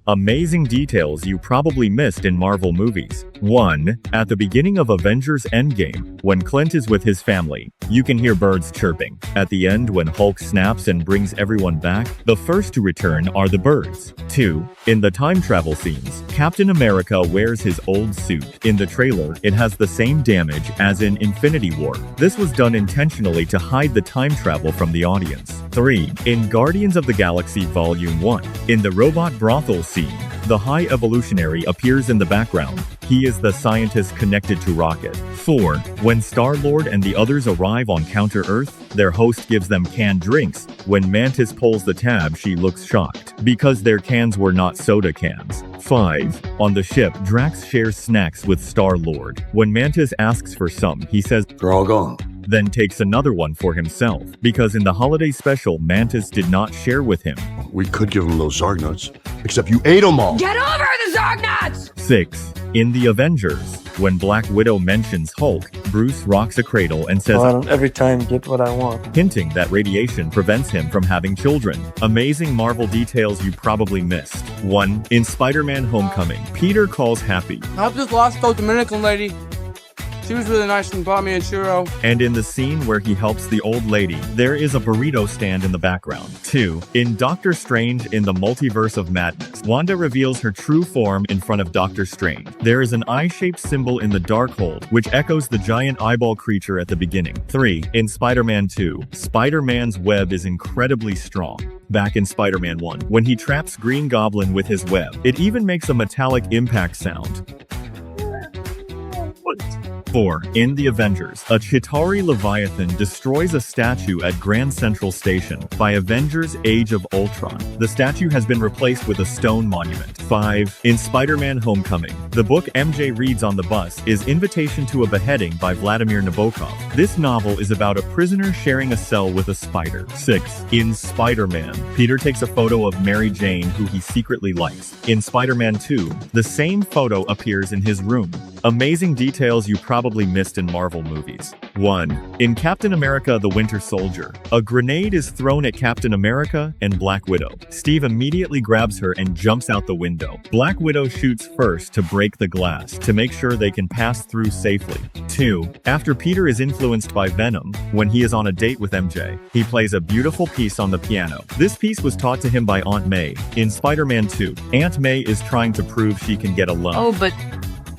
Amazing details you probably missed in Marvel movies. 1. At the beginning of Avengers Endgame, when Clint is with his family, you can hear birds chirping. At the end, when Hulk snaps and brings everyone back, the first to return are the birds. 2. In the time travel scenes, Captain America wears his old suit. In the trailer, it has the same damage as in Infinity War. This was done intentionally to hide the time travel from the audience. 3. In Guardians of the Galaxy Volume 1, in the robot brothel scene, the High Evolutionary appears in the background. He is the scientist connected to Rocket. 4. When Star-Lord and the others arrive on Counter-Earth, their host gives them canned drinks. When Mantis pulls the tab, she looks shocked, because their cans were not soda cans. 5. On the ship, Drax shares snacks with Star-Lord. When Mantis asks for some, he says, "They're all gone." Then takes another one for himself, because in the holiday special, Mantis did not share with him. We could give him those Zarg nuts, except you ate them all. Get over the Zarg nuts! 6. In the Avengers, when Black Widow mentions Hulk, Bruce rocks a cradle and says, I don't every time get what I want. hinting that radiation prevents him from having children. Amazing Marvel details you probably missed. 1. In Spider-Man Homecoming, Peter calls Happy. I just lost the Dominican lady. She was really nice and bought me a churro. And in the scene where he helps the old lady, there is a burrito stand in the background. 2. In Doctor Strange in the Multiverse of Madness, Wanda reveals her true form in front of Doctor Strange. There is an eye-shaped symbol in the Darkhold, which echoes the giant eyeball creature at the beginning. 3. In Spider-Man 2, Spider-Man's web is incredibly strong. Back in Spider-Man 1, when he traps Green Goblin with his web, it even makes a metallic impact sound. 4. In the Avengers, a Chitauri Leviathan destroys a statue at Grand Central Station. By Avengers Age of Ultron, the statue has been replaced with a stone monument. 5. In Spider-Man Homecoming, the book MJ reads on the bus is Invitation to a Beheading by Vladimir Nabokov. This novel is about a prisoner sharing a cell with a spider. 6. In Spider-Man, Peter takes a photo of Mary Jane who he secretly likes. In Spider-Man 2, the same photo appears in his room. Amazing details you probably missed in Marvel movies. 1. In Captain America the Winter Soldier, a grenade is thrown at Captain America and Black Widow. Steve immediately grabs her and jumps out the window. Black Widow shoots first to break the glass to make sure they can pass through safely. 2. After Peter is influenced by Venom, when he is on a date with MJ, he plays a beautiful piece on the piano. This piece was taught to him by Aunt May. In Spider-Man 2, Aunt May is trying to prove she can get a loan. Oh, but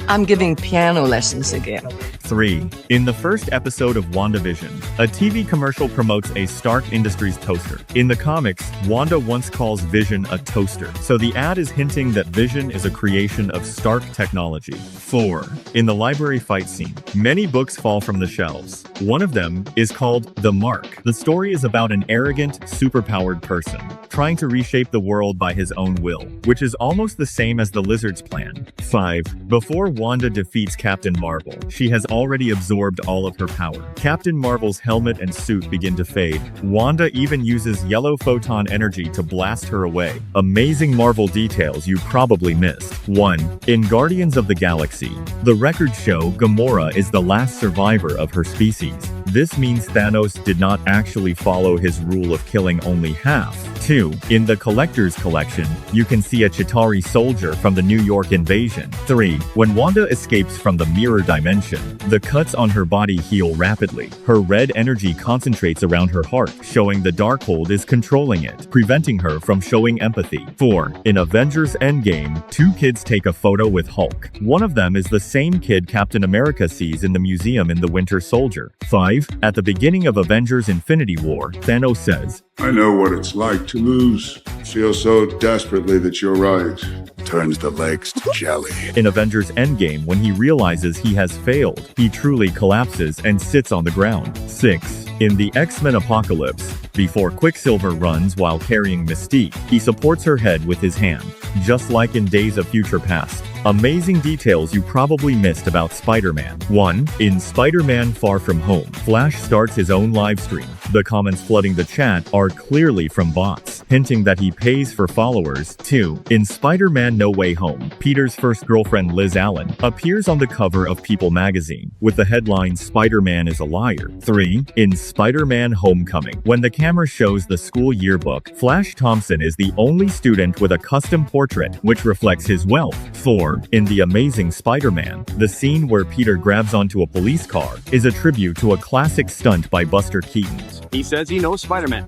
I'm giving piano lessons again. 3. In the first episode of WandaVision, a TV commercial promotes a Stark Industries toaster. In the comics, Wanda once calls Vision a toaster, so the ad is hinting that Vision is a creation of Stark technology. 4. In the library fight scene, many books fall from the shelves. One of them is called The Mark. The story is about an arrogant, superpowered person trying to reshape the world by his own will, which is almost the same as the Lizard's plan. 5. Before Wanda defeats Captain Marvel, she has already absorbed all of her power. Captain Marvel's helmet and suit begin to fade. Wanda even uses yellow photon energy to blast her away. Amazing Marvel details you probably missed. 1. In Guardians of the Galaxy, the records show Gamora is the last survivor of her species. This means Thanos did not actually follow his rule of killing only half. 2. In the Collector's Collection, you can see a Chitauri soldier from the New York invasion. 3. When Wanda escapes from the mirror dimension, the cuts on her body heal rapidly. Her red energy concentrates around her heart, showing the Darkhold is controlling it, preventing her from showing empathy. 4. In Avengers Endgame, 2 kids take a photo with Hulk. One of them is the same kid Captain America sees in the museum in The Winter Soldier. 5. At the beginning of Avengers Infinity War, Thanos says, I know what it's like to lose. Feel so desperately that you're right. Turns the legs to jelly. In Avengers Endgame, when he realizes he has failed, he truly collapses and sits on the ground. 6. In the X-Men Apocalypse, before Quicksilver runs while carrying Mystique, he supports her head with his hand, just like in Days of Future Past. Amazing details you probably missed about Spider-Man. 1. In Spider-Man Far From Home, Flash starts his own live stream. The comments flooding the chat are clearly from bots, hinting that he pays for followers. 2. In Spider-Man No Way Home, Peter's first girlfriend Liz Allen appears on the cover of People magazine with the headline "Spider-Man is a liar." 3. In Spider-Man Homecoming, when the camera shows the school yearbook, Flash Thompson is the only student with a custom portrait which reflects his wealth. 4. In The Amazing Spider-Man, the scene where Peter grabs onto a police car is a tribute to a classic stunt by Buster Keaton. He says he knows Spider-Man.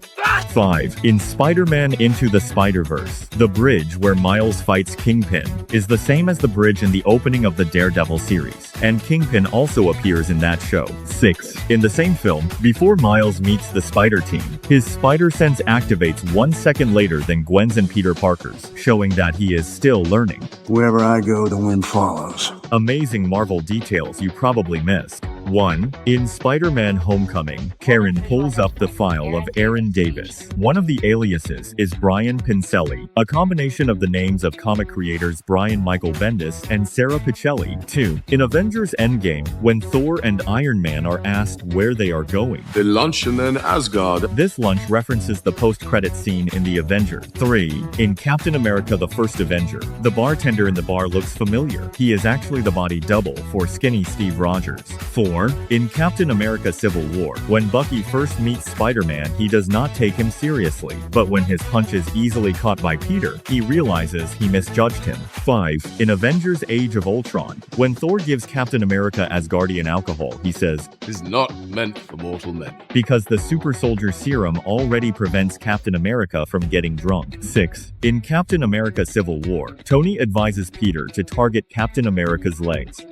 5. In Spider-Man Into the Spider-Verse, the bridge where Miles fights Kingpin is the same as the bridge in the opening of the Daredevil series, and Kingpin also appears in that show. 6. In the same film, before Miles meets the Spider Team, his spider sense activates 1 second later than Gwen's and Peter Parker's, showing that he is still learning. Wherever I go, the wind follows. Amazing Marvel details you probably missed. 1. In Spider-Man Homecoming, Karen pulls up the file of Aaron Davis. One of the aliases is Brian Pincelli, a combination of the names of comic creators Brian Michael Bendis and Sarah Pichelli. 2. In Avengers Endgame, when Thor and Iron Man are asked where they are going, They lunch and then Asgard. this lunch references the post-credit scene in The Avenger. 3. In Captain America The First Avenger, the bartender in the bar looks familiar. He is actually the body double for skinny Steve Rogers. 4. In Captain America Civil War, when Bucky first meets Spider-Man, he does not take him seriously, but when his punch is easily caught by Peter, he realizes he misjudged him. 5. In Avengers Age of Ultron, when Thor gives Captain America Asgardian alcohol, he says, Is not meant for mortal men. because the super soldier serum already prevents Captain America from getting drunk. 6. In Captain America Civil War, Tony advises Peter to target Captain America's legs.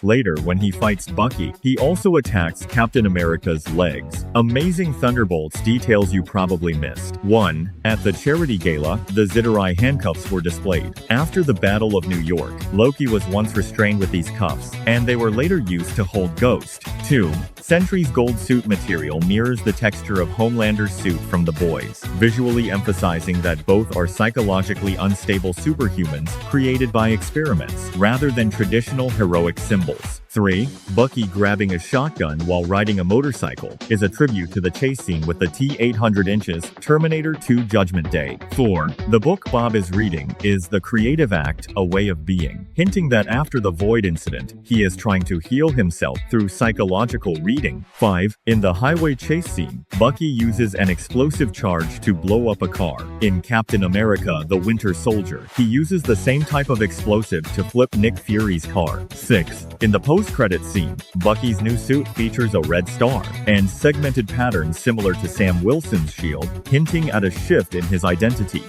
Later, when he fights Bucky, he also attacks Captain America's legs. Amazing Thunderbolts details you probably missed. 1. At the charity gala, the Zitterai handcuffs were displayed. After the Battle of New York, Loki was once restrained with these cuffs, and they were later used to hold Ghost. 2. Sentry's gold suit material mirrors the texture of Homelander's suit from The Boys, visually emphasizing that both are psychologically unstable superhumans created by experiments, rather than traditional heroic symbols. 3. Bucky grabbing a shotgun while riding a motorcycle is a tribute to the chase scene with the T-800 inches Terminator 2 Judgment Day. 4. The book Bob is reading is The Creative Act, A Way of Being, hinting that after the Void incident, he is trying to heal himself through psychological reading. 5. In the highway chase scene, Bucky uses an explosive charge to blow up a car. In Captain America: The Winter Soldier, he uses the same type of explosive to flip Nick Fury's car. 6. In the post-credits scene, Bucky's new suit features a red star and segmented patterns similar to Sam Wilson's shield, hinting at a shift in his identity.